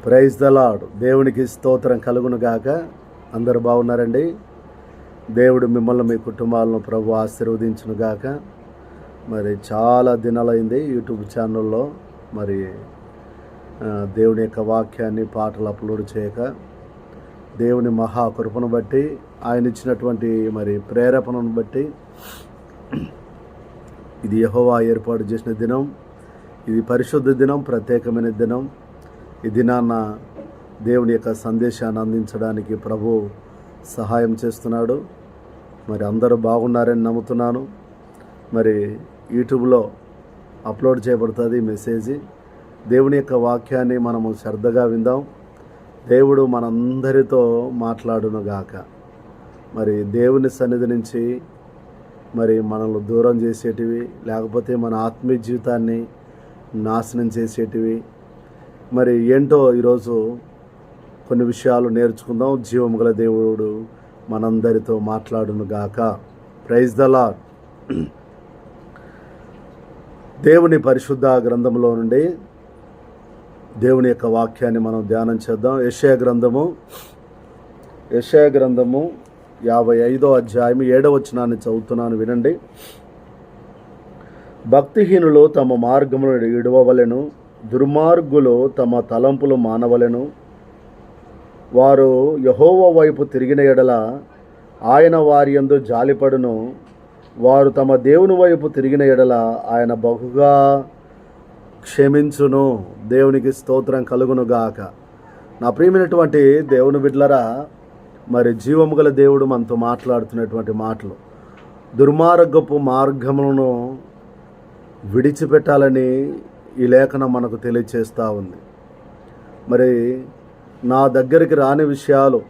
Praise the lord. దేవునికి స్తోత్రం కలుగును గాక. అందరూ బాగున్నారండి. దేవుడు మిమ్మల్ని మీ కుటుంబాలను ప్రభు ఆశీర్వదించును గాక. మరి చాలా దినాలైంది యూట్యూబ్ ఛానల్లో మరి దేవుని యొక్క వాక్యాన్ని పాటలు అప్లోడ్ చేయక, దేవుని మహాకృపను బట్టి, ఆయన ఇచ్చినటువంటి మరి ప్రేరేపణను బట్టి ఇది యెహోవా ఏర్పాటు చేసిన దినం. ఇది పరిశుద్ధ దినం, ప్రత్యేకమైన దినం. ఈ దినాన్న దేవుని యొక్క సందేశాన్ని అందించడానికి ప్రభు సహాయం చేస్తున్నాడు. మరి అందరూ బాగున్నారని నమ్ముతున్నాను. మరి యూట్యూబ్లో అప్లోడ్ చేయబడుతుంది మెసేజ్. దేవుని యొక్క వాక్యాన్ని మనము శ్రద్ధగా విందాం. దేవుడు మనందరితో మాట్లాడునుగాక. మరి దేవుని సన్నిధి నుంచి మరి మనల్ని దూరం చేసేటివి, లేకపోతే మన ఆత్మీయ జీవితాన్ని నాశనం చేసేటివి మరి ఏంటో ఈరోజు కొన్ని విషయాలు నేర్చుకుందాం. జీవము గల దేవుడు మనందరితో మాట్లాడునుగాక. Praise the lord. దేవుని పరిశుద్ధ గ్రంథంలో నుండి దేవుని యొక్క వాక్యాన్ని మనం ధ్యానం చేద్దాం. యెషయా గ్రంథము 55వ అధ్యాయం 7వ వచనాన్ని చదువుతున్నాను, వినండి. భక్తిహీనులు తమ మార్గమును విడువవలెను, దుర్మార్గులు తమ తలంపులు మానవలెను. వారు యెహోవా వైపు తిరిగిన ఎడల ఆయన వారి యందు జాలిపడును. వారు తమ దేవుని వైపు తిరిగిన ఎడల ఆయన బహుగా క్షమించును. దేవునికి స్తోత్రం కలుగునుగాక. నా ప్రియమైనటువంటి దేవుని బిడ్డలారా, మరి జీవము గల దేవుడు మనతో మాట్లాడుతున్నటువంటి మాటలు, దుర్మార్గపు మార్గములను విడిచిపెట్టాలని ఈ లేఖనం మనకు తెలియచేస్తూ ఉంది. మరి నా దగ్గరికి రాని విషయాలు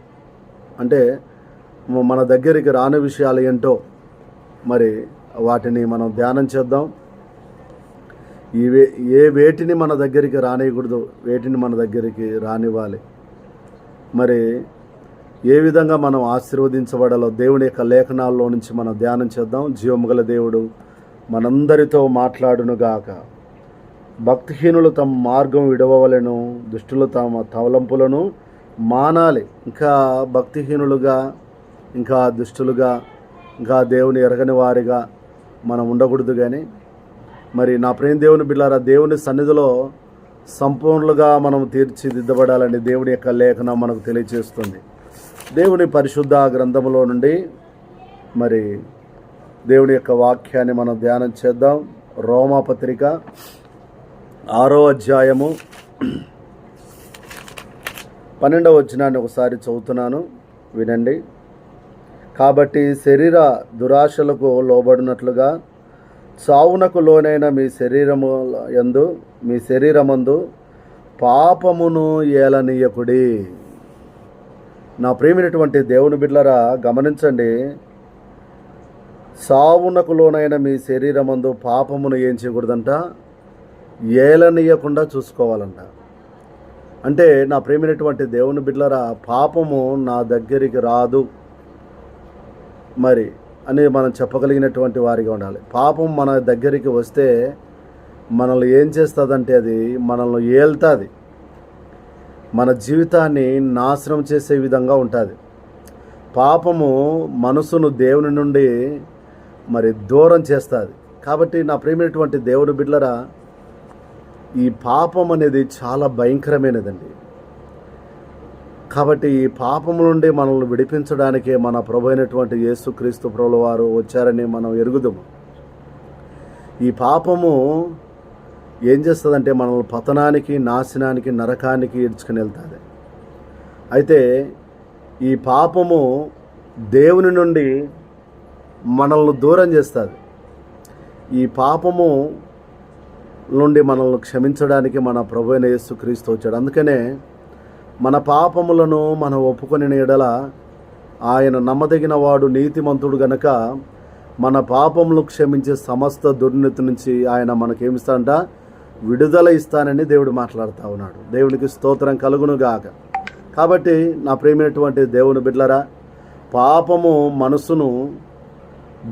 అంటే మన దగ్గరికి రాని విషయాలు ఏంటో మరి వాటిని మనం ధ్యానం చేద్దాం. వేటిని మన దగ్గరికి రానియకూడదు, వేటిని మన దగ్గరికి రానివ్వాలి, మరి ఏ విధంగా మనం ఆశీర్వదించబడాలో దేవుని యొక్క లేఖనాల్లో నుంచి మనం ధ్యానం చేద్దాం. జీవము గల దేవుడు మనందరితో మాట్లాడునుగాక. భక్తిహీనులు తమ మార్గం విడవవలెను, దుష్టులు తమ తలంపులను మానాలి. ఇంకా భక్తిహీనులుగా, ఇంకా దుష్టులుగా, ఇంకా దేవుని ఎరగని వారిగా మనం ఉండకూడదు. కానీ మరి నా ప్రేమ దేవుని బిడ్డలారా, దేవుని సన్నిధిలో సంపూర్ణులుగా మనం తీర్చిదిద్దబడాలని దేవుని యొక్క లేఖనం మనకు తెలియజేస్తుంది. దేవుని పరిశుద్ధ గ్రంథములో నుండి మరి దేవుని యొక్క వాక్యాన్ని మనం ధ్యానం చేద్దాం. రోమాపత్రిక 6వ అధ్యాయము 12వ వచనాన్ని ఒకసారి చదువుతున్నాను, వినండి. కాబట్టి శరీర దురాశలకు లోబడినట్లుగా చావునకు లోనైన మీ శరీరమందు పాపమును ఏలనీయకుడి. నా ప్రియమైనటువంటి దేవుని బిడ్డలారా, గమనించండి. సావునకు లోనైన మీ శరీరమందు పాపమును ఏం చేయకూడదంట? ఏలనీయకుండా చూసుకోవాలంట. అంటే నా ప్రియమైనటువంటి దేవుని బిడ్డలారా, పాపము నా దగ్గరికి రాదు మరి అని మనం చెప్పగలిగినటువంటి వారిగా ఉండాలి. పాపం మన దగ్గరికి వస్తే మనల్ని ఏం చేస్తుందంటే అది మనల్ని ఏల్తుంది, మన జీవితాన్ని నాశనం చేసే విధంగా ఉంటుంది. పాపము మనసును దేవుని నుండి మరి దూరం చేస్తుంది. కాబట్టి నా ప్రియమైనటువంటి దేవుని బిడ్డలారా, ఈ పాపం అనేది చాలా భయంకరమైనదండి. కాబట్టి ఈ పాపము నుండి మనల్ని విడిపించడానికే మన ప్రభు అయినటువంటి యేసుక్రీస్తు ప్రభుల వారు వచ్చారని మనం ఎరుగుదాము. ఈ పాపము ఏం చేస్తుందంటే మనల్ని పతనానికి, నాశనానికి, నరకానికి ఈడ్చుకుని వెళ్తుంది. అయితే ఈ పాపము దేవుని నుండి మనల్ని దూరం చేస్తుంది. ఈ పాపము నుండి మనల్ని క్షమించడానికి మన ప్రభు అయిన యేసుక్రీస్తు వచ్చాడు. అందుకనే మన పాపములను మనం ఒప్పుకొని ఎడల ఆయన నమ్మదగిన వాడు, నీతిమంతుడు గనక మన పాపములు క్షమించే సమస్త దుర్నీతి నుంచి ఆయన మనకేమిస్తాడంట? విడుదల ఇస్తానని దేవుడు మాట్లాడుతూ ఉన్నాడు. దేవునికి స్తోత్రం కలుగునుగాక. కాబట్టి నా ప్రియమైనటువంటి దేవుని బిడ్డలారా, పాపము మనసును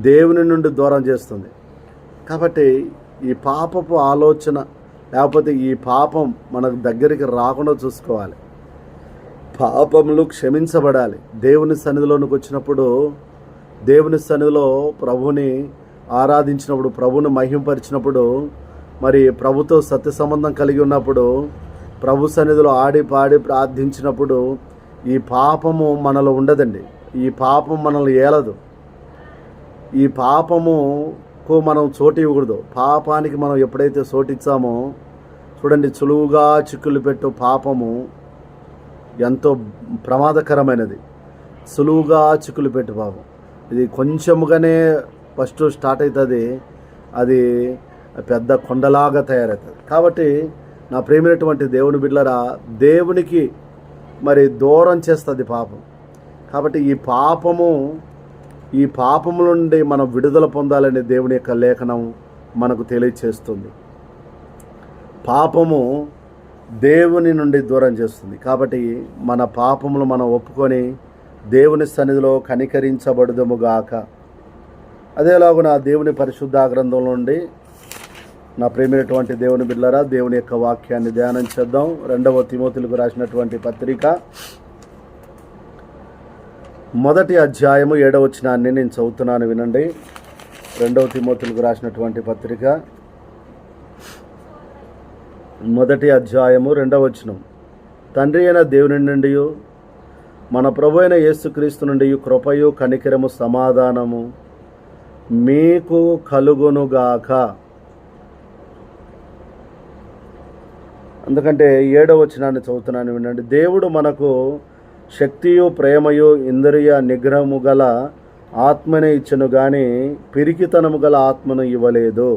దేవుని నుండి దూరం చేస్తుంది. కాబట్టి ఈ పాపపు ఆలోచన లేకపోతే ఈ పాపం మనకు దగ్గరికి రాకుండా చూసుకోవాలి. పాపములు క్షమించబడాలి. దేవుని సన్నిధిలోనికి వచ్చినప్పుడు, దేవుని సన్నిధిలో ప్రభుని ఆరాధించినప్పుడు, ప్రభుని మహింపరిచినప్పుడు, మరి ప్రభుతో సత్య సంబంధం కలిగి ఉన్నప్పుడు, ప్రభు సన్నిధిలో ఆడి పాడి ప్రార్థించినప్పుడు ఈ పాపము మనలో ఉండదండి. ఈ పాపం మనల్ని ఏలదు. ఈ పాపముకు మనం చోటు ఇవ్వకూడదు. పాపానికి మనం ఎప్పుడైతే చోటిచ్చామో, చూడండి, సులువుగా చిక్కులు పెట్టు పాపము ఎంతో ప్రమాదకరమైనది. సులువుగా చిక్కులు పెట్టు పాపం. ఇది కొంచెముగానే ఫస్ట్ స్టార్ట్ అవుతుంది, అది పెద్ద కొండలాగా తయారవుతుంది. కాబట్టి నా ప్రేమైనటువంటి దేవుని బిడ్డలారా, దేవునికి మరి దూరం చేస్తుంది పాపం. కాబట్టి ఈ పాపము నుండి మనం విడుదల పొందాలని దేవుని యొక్క లేఖనం మనకు తెలియచేస్తుంది. పాపము దేవుని నుండి దూరం చేస్తుంది. కాబట్టి మన పాపములు మనం ఒప్పుకొని దేవుని సన్నిధిలో కనికరించబడుదుముగాక. అదేలాగున దేవుని పరిశుద్ధ గ్రంథంలో నుండి నా ప్రేమైనటువంటి దేవుని బిడ్డలారా, దేవుని యొక్క వాక్యాన్ని ధ్యానం చేద్దాం. 2వ తిమోతిలకు రాసినటువంటి పత్రిక 1వ అధ్యాయము 7వ వచనాన్ని నేను చదువుతున్నాను, వినండి. 2వ తిమోతిలకు రాసినటువంటి పత్రిక 1వ అధ్యాయము 2వ వచనం. తండ్రి అయిన దేవుని నుండి, మన ప్రభు అయిన యేసుక్రీస్తు నుండి కృపయు కనికరము సమాధానము మీకు కలుగునుగాక. ఎందుకంటే 7వ వచనాన్ని చదువుతున్నాను, వినండి. దేవుడు మనకు శక్తియు ప్రేమయు ఇంద్రియ నిగ్రహము గల ఆత్మనే ఇచ్చను కానీ పిరికితనము గల ఆత్మను ఇవ్వలేదు.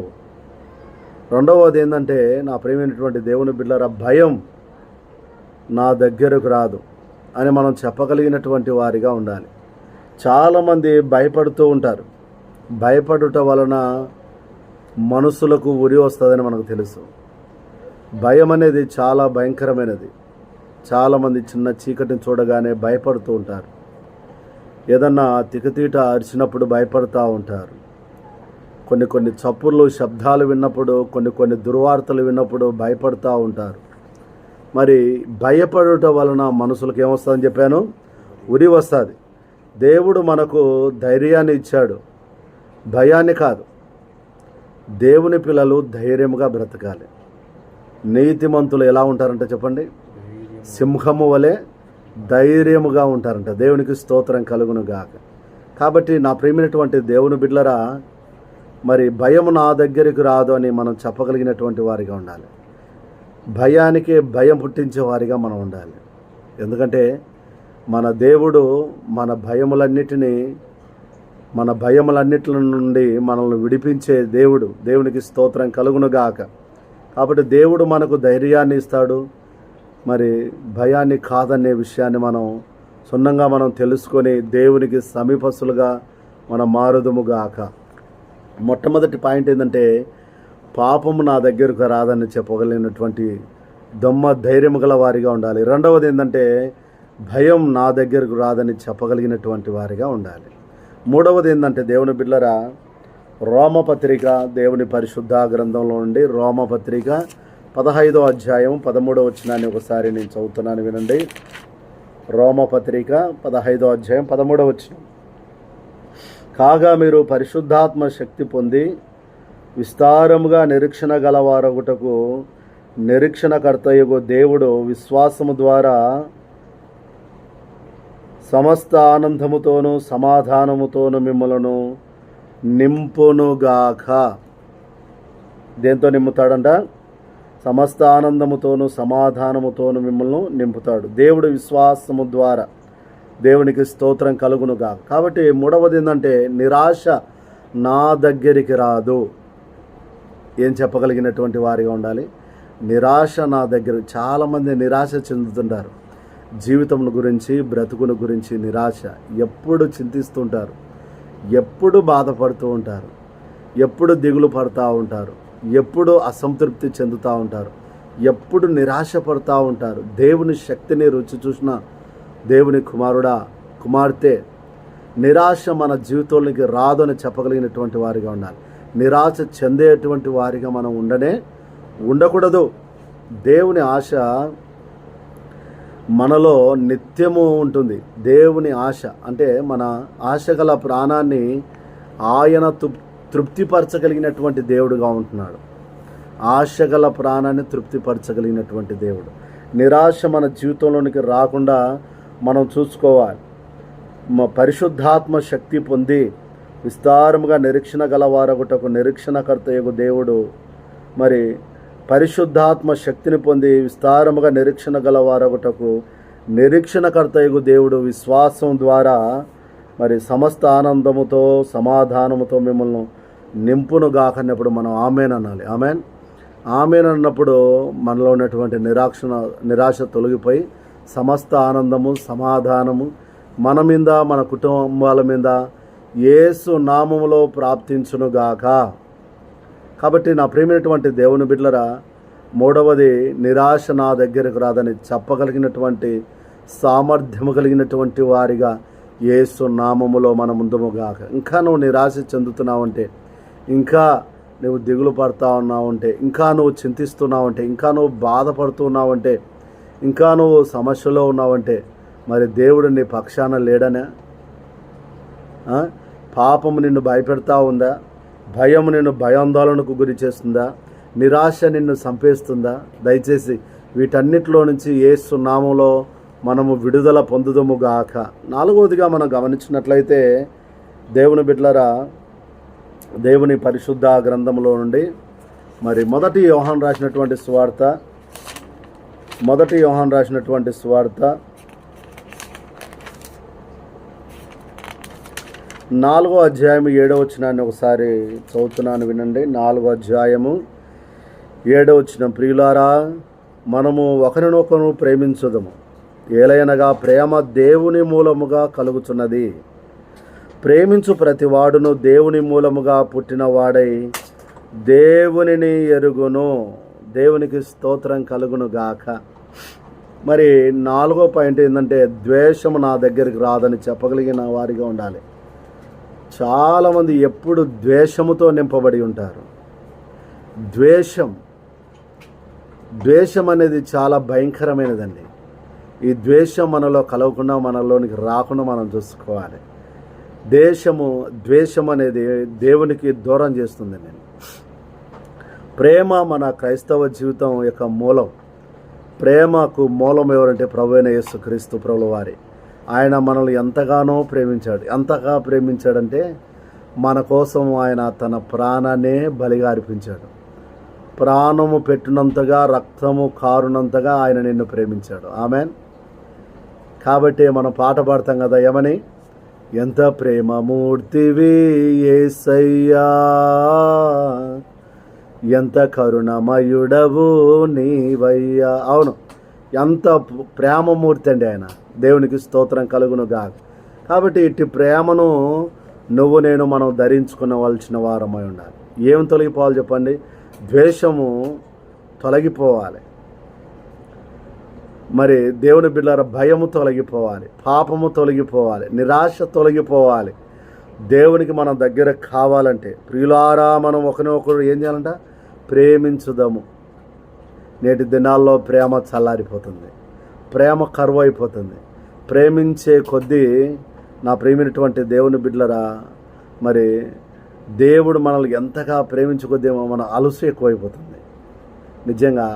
రెండవది ఏంటంటే, నా ప్రేమైనటువంటి దేవుని బిడ్డలారా, భయం నా దగ్గరకు రాదు అని మనం చెప్పగలిగినటువంటి వారిగా ఉండాలి. చాలామంది భయపడుతూ ఉంటారు. భయపడుట వలన మనసులకు ఉరి వస్తుందని మనకు తెలుసు. భయం అనేది చాలా భయంకరమైనది. చాలామంది చిన్న చీకటిని చూడగానే భయపడుతూ ఉంటారు. ఏదన్నా తికతీట అరిచినప్పుడు భయపడుతూ ఉంటారు. కొన్ని చప్పుళ్ళు శబ్దాలు విన్నప్పుడు, కొన్ని దుర్వార్తలు విన్నప్పుడు భయపడుతూ ఉంటారు. మరి భయపడుట వలన మనుషులకు ఏమొస్తుందని చెప్పాను? ఉరి వస్తుంది. దేవుడు మనకు ధైర్యాన్ని ఇచ్చాడు, భయాన్ని కాదు. దేవుని పిల్లలు ధైర్యంగా బ్రతకాలి. నీతిమంతులు ఎలా ఉంటారంట చెప్పండి? సింహము వలె ధైర్యముగా ఉంటారంట. దేవునికి స్తోత్రం కలుగును గాక. కాబట్టి నా ప్రియమైనటువంటి దేవుని బిడ్డలారా, మరి భయం నా దగ్గరికి రాదు అని మనం చెప్పగలిగినటువంటి వారిగా ఉండాలి. భయానికి భయం పుట్టించే వారిగా మనం ఉండాలి. ఎందుకంటే మన దేవుడు మన భయములన్నిటి నుండి మనల్ని విడిపించే దేవుడు. దేవునికి స్తోత్రం కలుగును గాక. కాబట్టి దేవుడు మనకు ధైర్యాన్ని ఇస్తాడు. మరి భయాన్ని కాదనే విషయాన్ని మనం తెలుసుకొని దేవునికి సమీపస్తులుగా మనం మారుదుముగాక. మొట్టమొదటి పాయింట్ ఏంటంటే, పాపము నా దగ్గరకు రాదని చెప్పగలిగినటువంటి ధైర్యము గల వారిగా ఉండాలి. రెండవది ఏంటంటే, భయం నా దగ్గరకు రాదని చెప్పగలిగినటువంటి వారిగా ఉండాలి. మూడవది ఏంటంటే, దేవుని బిడ్డలారా, రోమపత్రిక, దేవుని పరిశుద్ధ గ్రంథంలో నుండి రోమపత్రిక 15వ అధ్యాయం 13వ వచనాన్ని ఒకసారి నేను చదువుతున్నాను, వినండి. రోమపత్రిక 15వ అధ్యాయం 13వ వచనం. కాగా మీరు పరిశుద్ధాత్మ శక్తి పొంది విస్తారముగా నిరీక్షణ గలవారొకటకు నిరీక్షణకర్తయగు దేవుడు విశ్వాసము ద్వారా సమస్త ఆనందముతోనూ సమాధానముతోనూ మిమ్మలను నింపునుగాక. దేంతో నింపుతాడంట? సమస్త ఆనందముతోనూ సమాధానముతోనూ మిమ్మల్ని నింపుతాడు. దేవుడు విశ్వాసము ద్వారా. దేవునికి స్తోత్రం కలుగునుగాక. కాబట్టి మూడవది ఏంటంటే, నిరాశ నా దగ్గరికి రాదు. ఏం చెప్పగలిగినటువంటి వారిగా ఉండాలి? నిరాశ నా దగ్గర. చాలామంది నిరాశ చెందుతుంటారు. జీవితం గురించి, బ్రతుకుని గురించి నిరాశ. ఎప్పుడు చింతిస్తుంటారు, ఎప్పుడు బాధపడుతూ ఉంటారు, ఎప్పుడు దిగులు పడుతూ ఉంటారు, ఎప్పుడు అసంతృప్తి చెందుతూ ఉంటారు, ఎప్పుడు నిరాశ పడుతూ ఉంటారు. దేవుని శక్తిని రుచి చూసిన దేవుని కుమారుడా, కుమార్తె, నిరాశ మన జీవితంలోకి రాదు అని చెప్పగలిగినటువంటి వారిగా ఉండాలి. నిరాశ చెందేటువంటి వారిగా మనం ఉండనే ఉండకూడదు. దేవుని ఆశ మనలో నిత్యము ఉంటుంది. దేవుని ఆశ అంటే మన ఆశ గల ప్రాణాన్ని ఆయన తృప్తిపరచగలిగినటువంటి దేవుడుగా ఉంటున్నాడు. ఆశ గల ప్రాణాన్ని తృప్తిపరచగలిగినటువంటి దేవుడు. నిరాశ మన జీవితంలోనికి రాకుండా మనం చూసుకోవాలి. పరిశుద్ధాత్మ శక్తి పొంది విస్తారముగా నిరీక్షణ గలవారగుటకు నిరీక్షణకర్తయగు దేవుడు, మరి పరిశుద్ధాత్మ శక్తిని పొంది విస్తారముగా నిరీక్షణ గలవారగుటకు నిరీక్షణకర్తయగు దేవుడు విశ్వాసం ద్వారా మరి సమస్త ఆనందముతో సమాధానముతో మిమ్మల్ని నింపునుగాకన్నప్పుడు మనం ఆమెన్ అనాలి. ఆమెన్ అన్నప్పుడు మనలో ఉన్నటువంటి నిరాశ తొలగిపోయి సమస్త ఆనందము సమాధానము మన మీద మన కుటుంబాల మీద యేసు నామములో ప్రాప్తించునుగాక. కాబట్టి నా ప్రియమైనటువంటి దేవుని బిడ్డలరా, మూడవది నిరాశ నా దగ్గరకు రాదని చెప్పగలిగినటువంటి సామర్థ్యము కలిగినటువంటి వారిగా యేసు నామములో మనం ముందుముగాక. ఇంకా నువ్వు నిరాశ చెందుతున్నావంటే, ఇంకా నువ్వు దిగులు పడుతూ ఉన్నావంటే, ఇంకా నువ్వు చింతిస్తున్నావంటే, ఇంకా నువ్వు బాధపడుతున్నావంటే, ఇంకా నువ్వు సమస్యలో ఉన్నావంటే, మరి దేవుడు నీ పక్షాన లేడనే? పాపము నిన్ను భయపెడతా ఉందా? భయము నిన్ను భయాందోళనకు గురి చేస్తుందా? నిరాశ నిన్ను చంపేస్తుందా? దయచేసి వీటన్నిటిలో నుంచి యేసు నామములో మనము విడుదల పొందుదుముగాక. నాలుగవదిగా మనం గమనించినట్లయితే దేవుని బిడ్డలారా, దేవుని పరిశుద్ధ గ్రంథంలో నుండి మరి మొదటి యోహాను రాసినటువంటి సువార్త 4వ అధ్యాయము 7వ వచనాన్ని ఒకసారి చదువుతున్నాను, వినండి. 4వ అధ్యాయము 7వ వచనం, ప్రియులారా, మనము ఒకరినొకరు ప్రేమించుదము, ఏలయనగా ప్రేమ దేవుని మూలముగా కలుగుచున్నది. ప్రేమించు ప్రతివాడును దేవుని మూలముగా పుట్టినవాడై దేవునిని ఎరుగును. దేవునికి స్తోత్రం కలుగును గాక. మరి 4వ పాయింట్ ఏంటంటే, ద్వేషము నా దగ్గరికి రాదని చెప్పగలిగిన వారిగా ఉండాలి. చాలామంది ఎప్పుడు ద్వేషముతో నింపబడి ఉంటారు. ద్వేషం అనేది చాలా భయంకరమైనదండి. ఈ ద్వేషం మనలో కలవకుండా, మనలోనికి రాకుండా మనం చూసుకోవాలి. ద్వేషం అనేది దేవునికి దూరం చేస్తుంది. ప్రేమ మన క్రైస్తవ జీవితం యొక్క మూలం. ప్రేమకు మూలం ఎవరంటే ప్రభువైన యేసుక్రీస్తు ప్రభువారి. ఆయన మనల్ని ఎంతగానో ప్రేమించాడంటే మన కోసం ఆయన తన ప్రాణాన్నే బలిగా అర్పించాడు. ప్రాణము పెట్టినంతగా, రక్తము కారునంతగా ఆయన నిన్ను ప్రేమించాడు. ఆమెన్. కాబట్టి మనం పాట పాడతాం కదా, ఏమని? ఎంత ప్రేమమూర్తివి యేసయ్యా, ఎంత కరుణమయుడవు నీవయ్యా. అవును, ఎంత ప్రేమమూర్తి అండి ఆయన. దేవునికి స్తోత్రం కలుగునుగా. కాబట్టి ఇట్టి ప్రేమను మనం ధరించుకునవలసిన వారమై ఉండాలి. ఏం తొలగిపోవాలి చెప్పండి? ద్వేషము తొలగిపోవాలి. మరి దేవుని బిడ్డలారా, భయము తొలగిపోవాలి, పాపము తొలగిపోవాలి, నిరాశ తొలగిపోవాలి. దేవునికి మనం దగ్గర కావాలంటే, ప్రియులారా, మనం ఒకరినొకరు ఏం చేయాలంట? ప్రేమించుదాము. నేటి దినాల్లో ప్రేమ చల్లారిపోతుంది, ప్రేమ కరువు అయిపోతుంది. ప్రేమించే కొద్దీ నా ప్రేమైనటువంటి దేవుని బిడ్డలరా, మరి దేవుడు మనల్ని ఎంతగా ప్రేమించుకొద్దేమో మన అలుసు ఎక్కువైపోతుంది. నిజంగా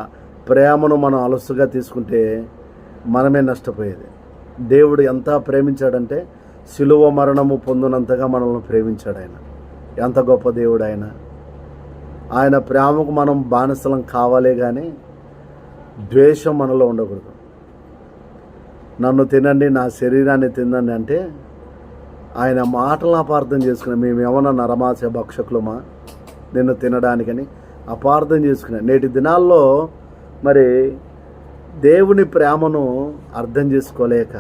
ప్రేమను మనం అలుసుగా తీసుకుంటే మనమే నష్టపోయేది. దేవుడు ఎంత ప్రేమించాడంటే శిలువ మరణము పొందినంతగా మనల్ని ప్రేమించాడు ఆయన. ఎంత గొప్ప దేవుడు ఆయన. ఆయన ప్రేమకు మనం బానిసలం కావాలే కానీ ద్వేషం మనలో ఉండకూడదు. నన్ను తినండి, నా శరీరాన్ని తినండి అంటే ఆయన మాటలను అపార్థం చేసుకున్నాం. మేము ఏమన్నా నరమాస భక్షకులమా నిన్ను తినడానికని అపార్థం చేసుకున్నాం. నేటి దినాల్లో మరి దేవుని ప్రేమను అర్థం చేసుకోలేక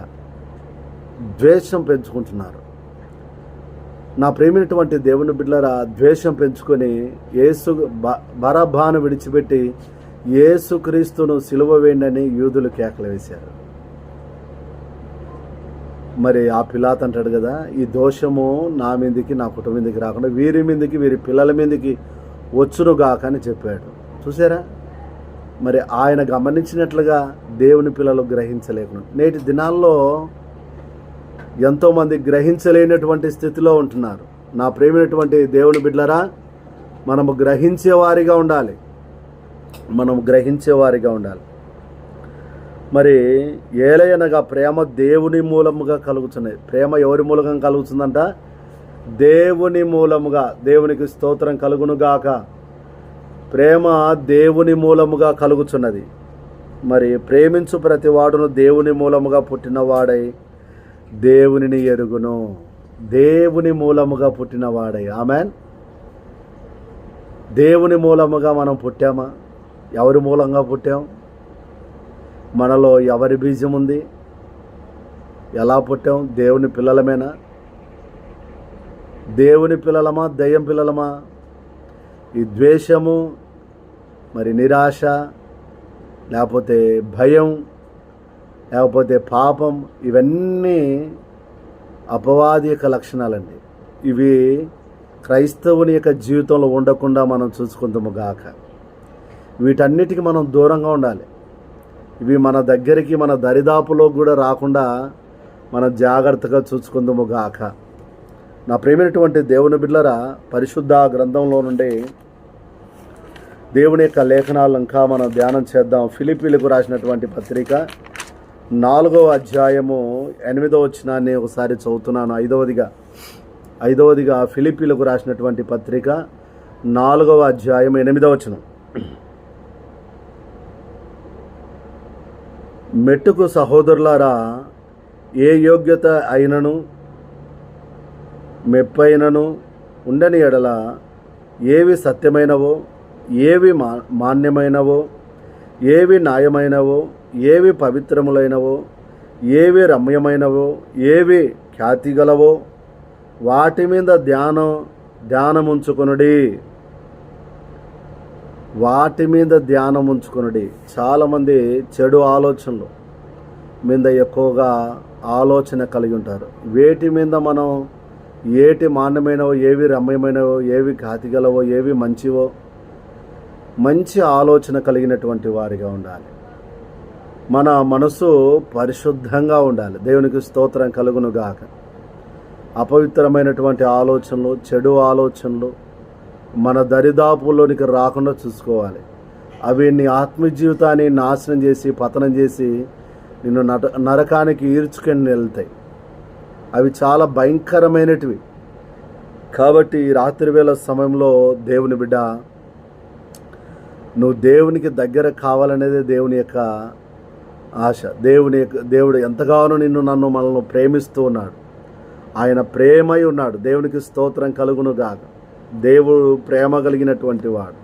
ద్వేషం పెంచుకుంటున్నారు. నా ప్రేమైనటువంటి దేవుని బిడ్డలారా, ద్వేషం పెంచుకొని బరబ్బాను విడిచిపెట్టి యేసుక్రీస్తును సిలువ వేయండి యూదులు కేకలు వేశారు. మరి ఆ పిలాతు అంటాడు కదా, ఈ దోషము నా మీదకి, నా కుటుంబం మీదకి రాకుండా వీరి మీదకి, వీరి పిల్లల మీదకి వచ్చునుగాక అని చెప్పాడు. చూసారా? మరి ఆయన గమనించినట్లుగా దేవుని పిల్లలు గ్రహించలేకున్నారు. నేటి దినాల్లో ఎంతోమంది గ్రహించలేనటువంటి స్థితిలో ఉంటున్నారు. నా ప్రేమైనటువంటి దేవుని బిడ్డలారా, మనము గ్రహించేవారిగా ఉండాలి. మరి ఏలయనగా ప్రేమ దేవుని మూలముగా కలుగుతున్నది. ప్రేమ ఎవరి మూలంగా కలుగుతుందంట? దేవుని మూలముగా. దేవునికి స్తోత్రం కలుగునుగాక. ప్రేమ దేవుని మూలముగా కలుగుచున్నది. మరి ప్రేమించు ప్రతి వాడును దేవుని మూలముగా పుట్టినవాడై దేవునిని ఎరుగును. దేవుని మూలముగా పుట్టినవాడై. ఆమెన్. దేవుని మూలముగా మనం పుట్టామా? ఎవరి మూలంగా పుట్టాం? మనలో ఎవరి బీజం ఉంది? ఎలా పుట్టాం? దేవుని పిల్లలమేనా? దేవుని పిల్లలమా? దయ్యం పిల్లలమా? ఈ ద్వేషము, మరి నిరాశ, లేకపోతే భయం, లేకపోతే పాపం, ఇవన్నీ అపవాది యొక్క లక్షణాలండి. ఇవి క్రైస్తవుని యొక్క జీవితంలో ఉండకుండా మనం చూసుకుందాము గాక. వీటన్నిటికీ మనం దూరంగా ఉండాలి. ఇవి మన దగ్గరికి, మన దరిదాపులో కూడా రాకుండా మనం జాగ్రత్తగా చూసుకుందాము గాక. నా ప్రేమైనటువంటి దేవుని బిడ్డలారా, పరిశుద్ధ గ్రంథంలో నుండి దేవుని యొక్క లేఖనాలను ఇంకా మనం ధ్యానం చేద్దాం. ఫిలిప్పీలకు రాసినటువంటి పత్రిక 4వ అధ్యాయము 8వ వచనాన్ని ఒకసారి చదువుతున్నాను. ఐదవదిగా ఫిలిప్పీలకు రాసినటువంటి పత్రిక 4వ అధ్యాయం 8వ వచనం. మెట్టుకు సహోదరులారా, ఏ యోగ్యత అయినను మెప్పైనను ఉండని ఎడల ఏవి సత్యమైనవో, ఏవి మాన్యమైనవో, ఏవి న్యాయమైనవో, ఏవి పవిత్రములైనవో, ఏవి రమ్యమైనవో, ఏవి ఖ్యాతిగలవో వాటి మీద ధ్యానముంచుకొనుడి. చాలామంది చెడు ఆలోచనలు మీద ఎక్కువగా ఆలోచన కలిగి ఉంటారు. వేటి మీద మనం ఏటి మాన్యమైనవో, ఏవి రమ్యమైనవో, ఏవి ఖ్యాతిగలవో, ఏవి మంచివో, మంచి ఆలోచన కలిగినటువంటి వారిగా ఉండాలి. మన మనసు పరిశుద్ధంగా ఉండాలి. దేవునికి స్తోత్రం కలుగును గాక. అపవిత్రమైనటువంటి ఆలోచనలు, చెడు ఆలోచనలు మన దరిదాపుల్లోనికి రాకుండా చూసుకోవాలి. అవి నీ ఆత్మ జీవితాన్ని నాశనం చేసి, పతనం చేసి నిన్ను నరకానికి ఈడ్చుకొని వెళ్తాయి. అవి చాలా భయంకరమైనటివి. కాబట్టి ఈ రాత్రి వేళ సమయంలో దేవుని బిడ్డ, నువ్వు దేవునికి దగ్గర కావాలనేదే దేవుని యొక్క ఆశ. దేవుడు ఎంతగానో మనల్ని ప్రేమిస్తూ ఉన్నాడు. ఆయన ప్రేమై ఉన్నాడు. దేవునికి స్తోత్రం కలుగును గాక. దేవుడు ప్రేమ కలిగినటువంటి వాడు.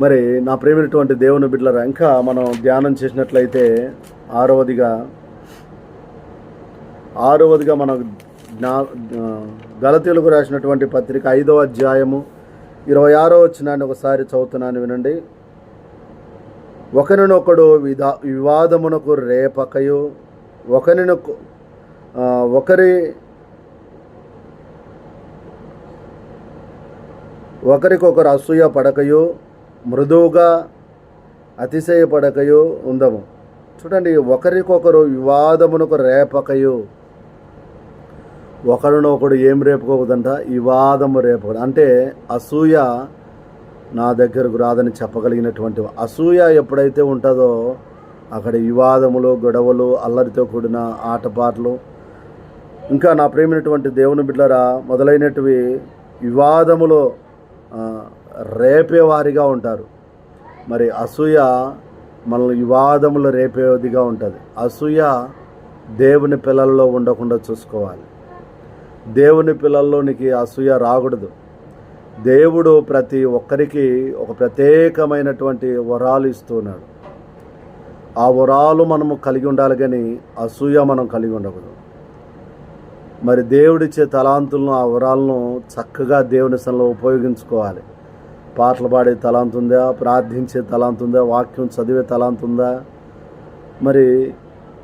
మరి నా ప్రేమైనటువంటి దేవుని బిడ్డలారా, ఇంకా మనం ధ్యానం చేసినట్లయితే ఆరవదిగా మన గలతీయులకు రాసినటువంటి పత్రిక 5వ అధ్యాయము 26వ వచనాన్ని ఒకసారి చదువుతున్నాను, వినండి. ఒకరినొకడు వివాదమునకు రేపకయు, ఒకరికొకరు అసూయ పడకయు, మృదువుగా అతిశయపడకయు ఉందము. చూడండి, ఒకరికొకరు వివాదమునకు రేపకయు. ఒకరినొకడు ఏం రేపుకోకూడదంట? వివాదము రేపకూడదు. అంటే అసూయ నా దగ్గరకు రాదని చెప్పగలిగినటువంటి. అసూయ ఎప్పుడైతే ఉంటుందో అక్కడ వివాదములు, గొడవలు, అల్లరితో కూడిన ఆటపాటలు, ఇంకా నా ప్రేమైనటువంటి దేవుని బిడ్డలారా, మొదలైనటివి వివాదములో రేపేవారిగా ఉంటారు. మరి అసూయ మనల్ని వివాదములు రేపేదిగా ఉంటుంది. అసూయ దేవుని పిల్లల్లో ఉండకుండా చూసుకోవాలి. దేవుని పిల్లల్లోనికి అసూయ రాకూడదు. దేవుడు ప్రతి ఒక్కరికి ఒక ప్రత్యేకమైనటువంటి వరాలు ఇస్తున్నాడు. ఆ వరాలు మనము కలిగి ఉండాలి, కానీ అసూయ మనం కలిగి ఉండకూడదు. మరి దేవుడిచ్చే తలాంతులను, ఆ వరాలను చక్కగా దేవుని సన్నిధిలో ఉపయోగించుకోవాలి. పాటలు పాడే తలాంతు ఉందా? ప్రార్థించే తలాంతు ఉందా? వాక్యం చదివే తలాంతు ఉందా? మరి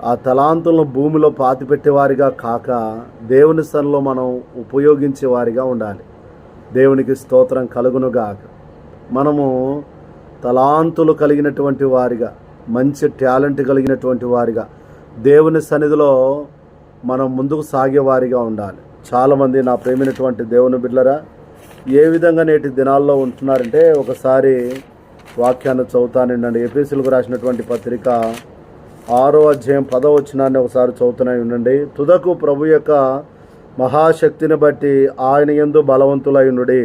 ఆ తలాంతులను భూమిలో పాతిపెట్టేవారిగా కాక దేవుని సన్నిధిలో మనం ఉపయోగించేవారిగా ఉండాలి. దేవునికి స్తోత్రం కలుగునుగాక. మనము తలాంతులు కలిగినటువంటి వారిగా, మంచి టాలెంట్ కలిగినటువంటి వారిగా దేవుని సన్నిధిలో మనం ముందుకు సాగేవారిగా ఉండాలి. చాలామంది నా ప్రేమైనటువంటి దేవుని బిడ్డలారా ఏ విధంగా నేటి దినాల్లో ఉంటున్నారంటే, ఒకసారి వాక్యాన్ని చదువుతానండి. ఎఫెసీయులకు రాసినటువంటి పత్రిక 6వ అధ్యాయం 10వ వచనాన్ని ఒకసారి చదువుతూనే ఉండండి. తుదకు ప్రభు యొక్క మహాశక్తిని బట్టి ఆయన యందు బలవంతులై ఉండుడి.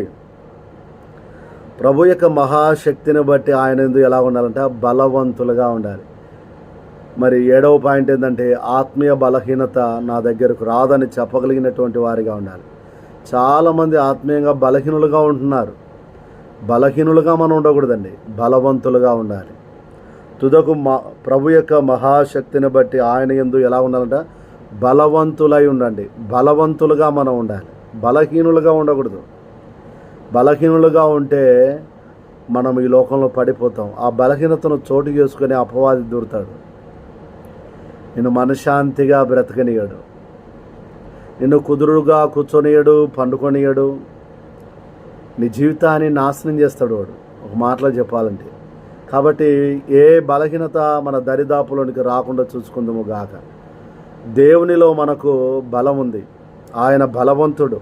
ప్రభు యొక్క మహాశక్తిని బట్టి ఆయన యందు ఎలా ఉండాలంటే బలవంతులుగా ఉండాలి. మరి 7వ పాయింట్ ఏంటంటే, ఆత్మీయ బలహీనత నా దగ్గరకు రాదని చెప్పగలిగినటువంటి వారిగా ఉండాలి. చాలామంది ఆత్మీయంగా బలహీనులుగా ఉంటున్నారు. బలహీనులుగా మనం ఉండకూడదండి, బలవంతులుగా ఉండాలి. తుదకు ప్రభు యొక్క మహాశక్తిని బట్టి ఆయన యందు ఎలా ఉండాలంట బలవంతులై ఉండండి. బలవంతులుగా మనం ఉండాలి, బలహీనులుగా ఉండకూడదు. బలహీనులుగా ఉంటే మనం ఈ లోకంలో పడిపోతాం. ఆ బలహీనతను చోటు చేసుకుని అపవాది దూరుతాడు. నిన్ను మనశ్శాంతిగా బ్రతకనియడు, నిన్ను కుదురుగా కూర్చొనియడు, పండుకొనియడు. నీ జీవితాన్ని నాశనం చేస్తాడు వాడు, ఒక మాటలో చెప్పాలంటే. కాబట్టి ఏ బలహీనత మన దరిదాపులోనికి రాకుండా చూసుకుందాము గాక. దేవునిలో మనకు బలం ఉంది, ఆయన బలవంతుడు.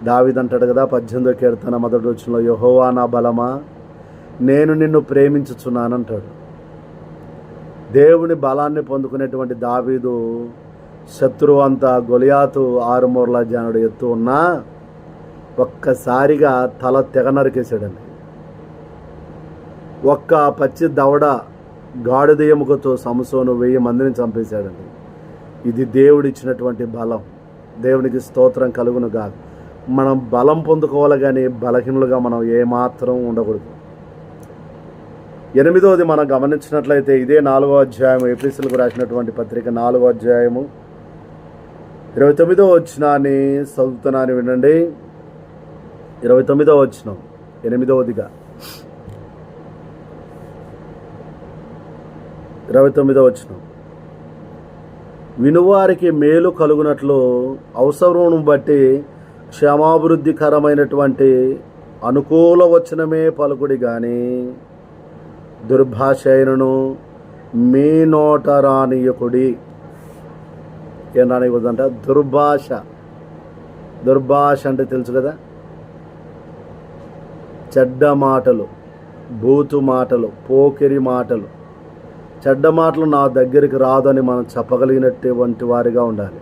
దావీదు అంటాడు కదా 18వ కీర్తన 1వ వచనంలో, యెహోవా నా బలమా, నేను నిన్ను ప్రేమించుచున్నానంటాడు. దేవుని బలాన్ని పొందుకునేటువంటి దావీదు శత్రువు అంతా గొలియాతు 6 మూరల జానుడు ఎత్తు ఉన్నా ఒక్కసారిగా తల తెగ నరికేశాడండి. ఒక్క పచ్చి దవడ గాడిద ఎముకతో సంసోను 1000 మందిని చంపేశాడండి. ఇది దేవుడిచ్చినటువంటి బలం. దేవునికి స్తోత్రం కలుగును కాదు. మనం బలం పొందుకోవాలి కానీ బలహీనులుగా మనం ఏమాత్రం ఉండకూడదు. 8వది మనం గమనించినట్లయితే ఇదే 4వ అధ్యాయం ఎఫెసీయులకు రాసినటువంటి పత్రిక 4వ అధ్యాయము 29వ వచనాన్ని చదువుతున్నాను వినండి. 29వ వచనం 8వదిగా 29వ వచనం, వినువారికి మేలు కలుగునట్లు అవసరం బట్టి క్షమాభివృద్ధికరమైనటువంటి అనుకూల వచనమే పలుకుడి కానీ దుర్భాష అయినను మీ నోట రానియకుడి. ఏం రానియకూడదంట? దుర్భాష. దుర్భాష అంటే తెలుసు కదా, చెడ్డ మాటలు, బూతు మాటలు, పోకిరి మాటలు. చెడ్డ మాటలు నా దగ్గరికి రాదని మనం చెప్పగలిగినటువంటి వారిగా ఉండాలి.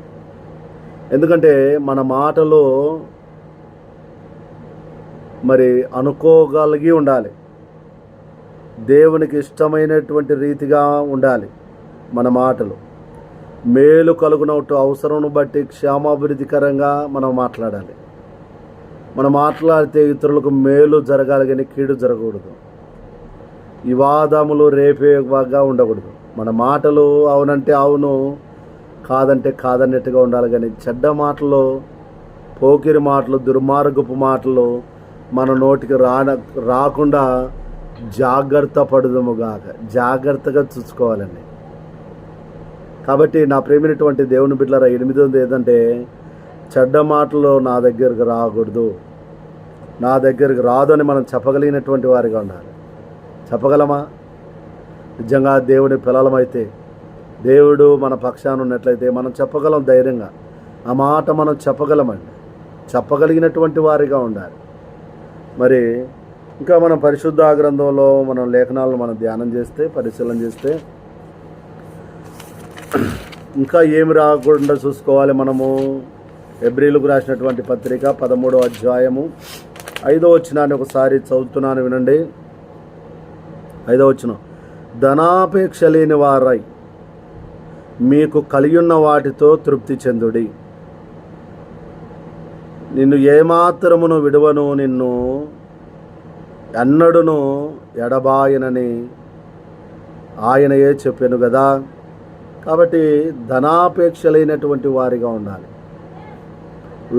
ఎందుకంటే మన మాటలు మరి అనుకోగలిగి ఉండాలి, దేవునికి ఇష్టమైనటువంటి రీతిగా ఉండాలి. మన మాటలు మేలు కలుగునట్టు అవసరం బట్టి క్షేమాభివృద్ధికరంగా మనం మాట్లాడాలి. మనం మాట్లాడితే ఇతరులకు మేలు జరగాలి కానీ కీడు జరగకూడదు. వివాదములు రేపేగా ఉండకూడదు. మన మాటలు అవునంటే అవును, కాదంటే కాదన్నట్టుగా ఉండాలి. కానీ చెడ్డ మాటలు, పోకిరి మాటలు, దుర్మార్గపు మాటలు మన నోటికి రాకుండా జాగ్రత్త పడుదముగాక, జాగ్రత్తగా చూసుకోవాలండి. కాబట్టి నా ప్రేమైనటువంటి దేవుని బిడ్డలారా 8వది ఏదంటే, చెడ్డ మాటలు నా దగ్గరకు రాకూడదు, నా దగ్గరకు రాదు అని మనం చెప్పగలిగినటువంటి వారిగా ఉండాలి. చెప్పగలమా? నిజంగా దేవుని పిల్లలమైతే, దేవుడు మన పక్షాన ఉన్నట్లయితే మనం చెప్పగలం ధైర్యంగా. ఆ మాట మనం చెప్పగలమండి, చెప్పగలిగినటువంటి వారిగా ఉండాలి. మరి ఇంకా మనం పరిశుద్ధ గ్రంథంలో మనం లేఖనాలను మనం ధ్యానం చేస్తే, పరిశీలన చేస్తే ఇంకా ఏమి రాకుండా చూసుకోవాలి మనము. హెబ్రీయులకు రాసినటువంటి పత్రిక 13వ అధ్యాయము 5వ వచనాన్ని ఒకసారి చదువుతున్నాను వినండి. 5వ వచనం, ధనాపేక్ష లేని వారై మీకు కలిగియున్న వాటితో తృప్తి చెందుడి. నిన్ను ఏమాత్రమును విడువను, నిన్ను ఎన్నడును ఎడబాయనని ఆయనయే చెప్పాను కదా. కాబట్టి ధనాపేక్ష లేనటువంటి వారిగా ఉండాలి.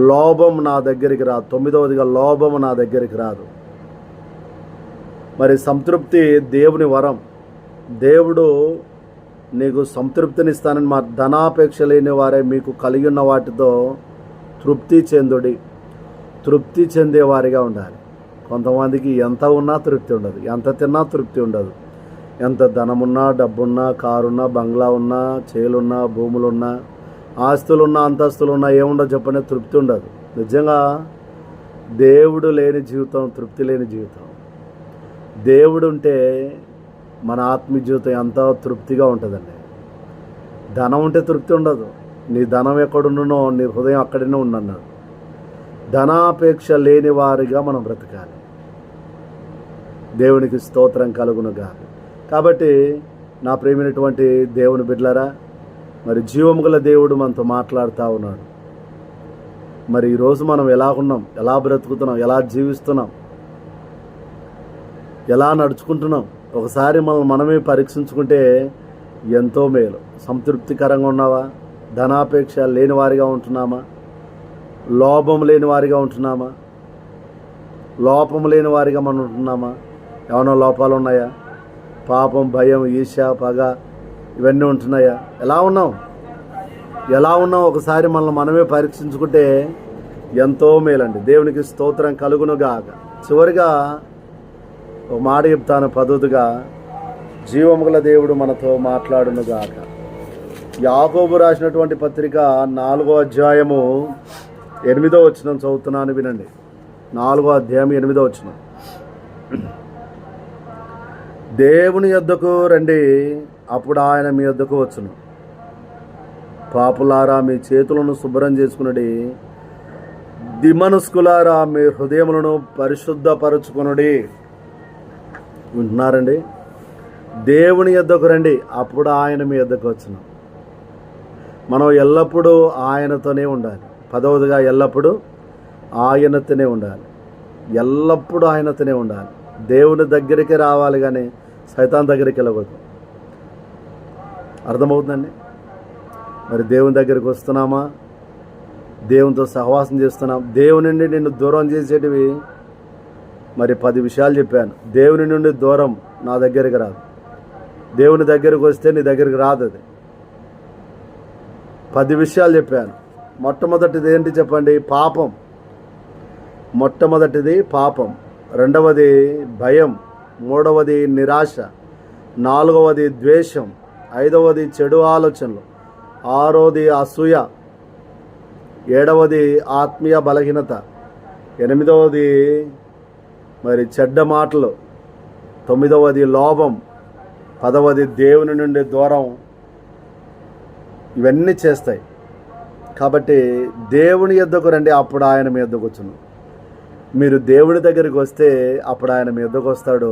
లోభం నా దగ్గరికి రాదు. 9వదిగా లోభము నా దగ్గరికి రాదు. మరి సంతృప్తి దేవుని వరం. దేవుడు నీకు సంతృప్తినిస్తానని, మా ధనాపేక్ష లేని వారే మీకు కలిగి ఉన్న వాటితో తృప్తి చెందుడి. తృప్తి చెందేవారిగా ఉండాలి. కొంతమందికి ఎంత ఉన్నా తృప్తి ఉండదు, ఎంత తిన్నా తృప్తి ఉండదు. ఎంత ధనమున్నా, డబ్బున్నా, కారున్నా, బంగ్లా ఉన్నా, చేలున్నా, భూములున్నా, ఆస్తులున్నా, అంతస్తులున్నా ఏముండదు చెప్పనే తృప్తి ఉండదు. నిజంగా దేవుడు లేని జీవితం తృప్తి లేని జీవితం. దేవుడు ఉంటే మన ఆత్మీయ జీవితం ఎంతో తృప్తిగా ఉంటుందండి. ధనం ఉంటే తృప్తి ఉండదు. నీ ధనం ఎక్కడుండునో నీ హృదయం అక్కడనే ఉండన్నాడు. ధనాపేక్ష లేని వారిగా మనం బ్రతకాలి. దేవునికి స్తోత్రం కలుగునుగా. కాబట్టి నా ప్రియమైనటువంటి దేవుని బిడ్డలారా, మరి జీవము గల దేవుడు మనతో మాట్లాడుతూ ఉన్నాడు. మరి ఈరోజు మనం ఎలా ఉన్నాం, ఎలా బ్రతుకుతున్నాం, ఎలా జీవిస్తున్నాం, ఎలా నడుచుకుంటున్నాం, ఒకసారి మనమే పరీక్షించుకుంటే ఎంతో మేలు. సంతృప్తికరంగా ఉన్నావా? ధనాపేక్ష లేని వారిగా ఉంటున్నామా? లోభం లేని వారిగా ఉంటున్నామా? లోపం లేని వారిగా మనం ఉంటున్నామా? ఏమైనా లోపాలు ఉన్నాయా? పాపం, భయం, ఈర్ష, పగ ఇవన్నీ ఉంటున్నాయా? ఎలా ఉన్నాం ఒకసారి మనమే పరీక్షించుకుంటే ఎంతో మేలండి. దేవునికి స్తోత్రం కలుగునుగాక. చివరిగా ఒక మాట చెప్తాను పద్ధతిగా, జీవము గల దేవుడు మనతో మాట్లాడునుగాక. యాకోబు రాసినటువంటి పత్రిక 4వ అధ్యాయము 8వ వచనం చదువుతున్నాను, వినండి. 4వ అధ్యాయం 8వ వచనం. దేవుని యొద్దకు రండి, అప్పుడు ఆయన మీ యొద్దకు వచ్చును. పాపులారా, మీ చేతులను శుభ్రం చేసుకునుడి. దిమనస్కులారా, మీ హృదయములను పరిశుద్ధపరచుకొనుడి. వింటున్నారండి? దేవుని యొద్దకు రండి, అప్పుడు ఆయన మీ యొద్దకు వచ్చును. మనం ఎల్లప్పుడూ ఆయనతోనే ఉండాలి. 10వదిగా ఎల్లప్పుడూ ఆయనతోనే ఉండాలి. ఎల్లప్పుడూ ఆయనతోనే ఉండాలి. దేవుని దగ్గరికి రావాలి, కానీ సైతాన్ దగ్గరికి వెళ్ళకూడదు. అర్థమవుతుందండి? మరి దేవుని దగ్గరికి వస్తున్నామా? దేవునితో సహవాసం చేస్తున్నాం. దేవుని నుండి నిన్ను దూరం చేసేటివి మరి 10 విషయాలు చెప్పాను. దేవుని నుండి దూరం నా దగ్గరికి రాదు. దేవుని దగ్గరికి వస్తే నీ దగ్గరికి రాదు. అది 10 విషయాలు చెప్పాను. మొట్టమొదటిది ఏంటి చెప్పండి? పాపం. మొట్టమొదటిది పాపం, 2వది భయం, 3వది నిరాశ, 4వది ద్వేషం, 5వది చెడు ఆలోచనలు, 6వది అసూయ, 7వది ఆత్మీయ బలహీనత, 8వది మరి చెడ్డ మాటలు, 9వది లోభం, 10వది దేవుని నుండి దూరం. ఇవన్నీ చేస్తాయి. కాబట్టి దేవుని యొద్దకు రండి, అప్పుడు ఆయన మీ యొద్దకు వచ్చును. మీరు దేవుని దగ్గరికి వస్తే అప్పుడు ఆయన మీ యొద్దకు వస్తాడు.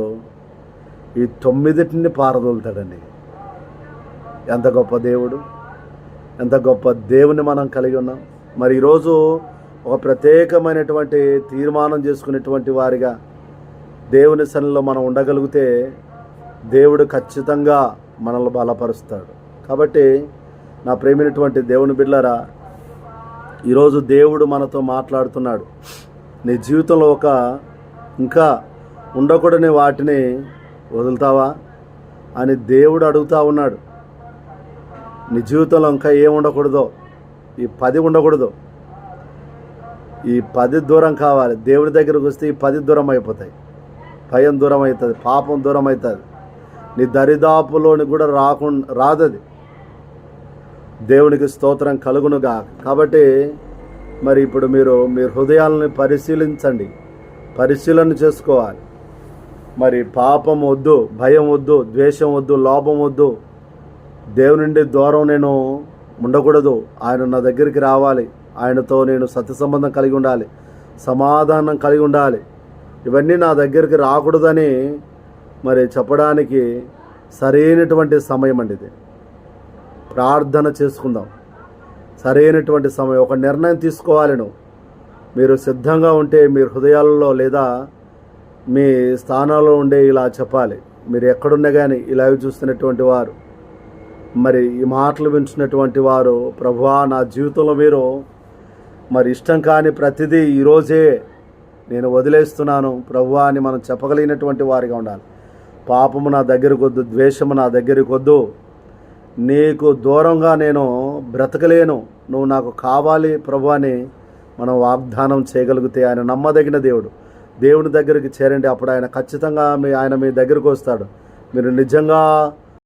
ఈ 9టిని పారదోలుతాడండి. ఎంత గొప్ప దేవుడు, ఎంత గొప్ప దేవుని మనం కలిగి ఉన్నాం. మరి ఈరోజు ఒక ప్రత్యేకమైనటువంటి తీర్మానం చేసుకునేటువంటి వారిగా దేవుని సన్నిధిలో మనం ఉండగలిగితే దేవుడు ఖచ్చితంగా మనల్ని బలపరుస్తాడు. కాబట్టి నా ప్రేమైనటువంటి దేవుని బిడ్డలారా, ఈరోజు దేవుడు మనతో మాట్లాడుతున్నాడు. నీ జీవితంలో ఇంకా ఉండకూడని వాటిని వదులుతావా అని దేవుడు అడుగుతూ ఉన్నాడు. నీ జీవితంలో ఇంకా ఏం ఉండకూడదో, ఈ 10 ఉండకూడదు. ఈ 10 దూరం కావాలి. దేవుడి దగ్గరకు వస్తే ఈ 10 దూరం అయిపోతాయి. భయం దూరం అవుతుంది, పాపం దూరం అవుతుంది, నీ దరిదాపులోని కూడా రాదది. దేవునికి స్తోత్రం కలుగునుగా. కాబట్టి మరి ఇప్పుడు మీరు మీ హృదయాలని పరిశీలించండి, పరిశీలన చేసుకోవాలి. మరి పాపం వద్దు, భయం వద్దు, ద్వేషం వద్దు, లోభం వద్దు. దేవుని నుండి దూరం నేను ఉండకూడదు. ఆయన నా దగ్గరికి రావాలి. ఆయనతో నేను సత్య సంబంధం కలిగి ఉండాలి, సమాధానం కలిగి ఉండాలి. ఇవన్నీ నా దగ్గరికి రాకూడదని మరి చెప్పడానికి సరైనటువంటి సమయం అండి ఇది. ప్రార్థన చేసుకుందాం. సరైనటువంటి సమయం. ఒక నిర్ణయం తీసుకోవాలి. మీరు సిద్ధంగా ఉంటే మీ హృదయాలలో లేదా మీ స్థానాల్లో ఉండే ఇలా చెప్పాలి. మీరు ఎక్కడున్నా కానీ ఈ లైవ్ చూస్తున్నటువంటి వారు, మరి ఈ మాటలు వింటున్నటువంటి వారు, ప్రభువా నా జీవితంలో మీరు మరి ఇష్టం కాని ప్రతిదీ ఈరోజే నేను వదిలేస్తున్నాను ప్రభువా అని మనం చెప్పగలిగినటువంటి వారిగా ఉండాలి. పాపము నా దగ్గరకు వద్దు, ద్వేషము నా దగ్గరకు వద్దు, నీకు దూరంగా నేను బ్రతకలేను, నువ్వు నాకు కావాలి ప్రభువా అని మనం వాగ్దానం చేయగలిగితే ఆయన నమ్మదగిన దేవుడు. దేవుని దగ్గరికి చేరండి. అప్పుడు ఆయన ఖచ్చితంగా ఆయన మీ దగ్గరికి వస్తాడు. మీరు నిజంగా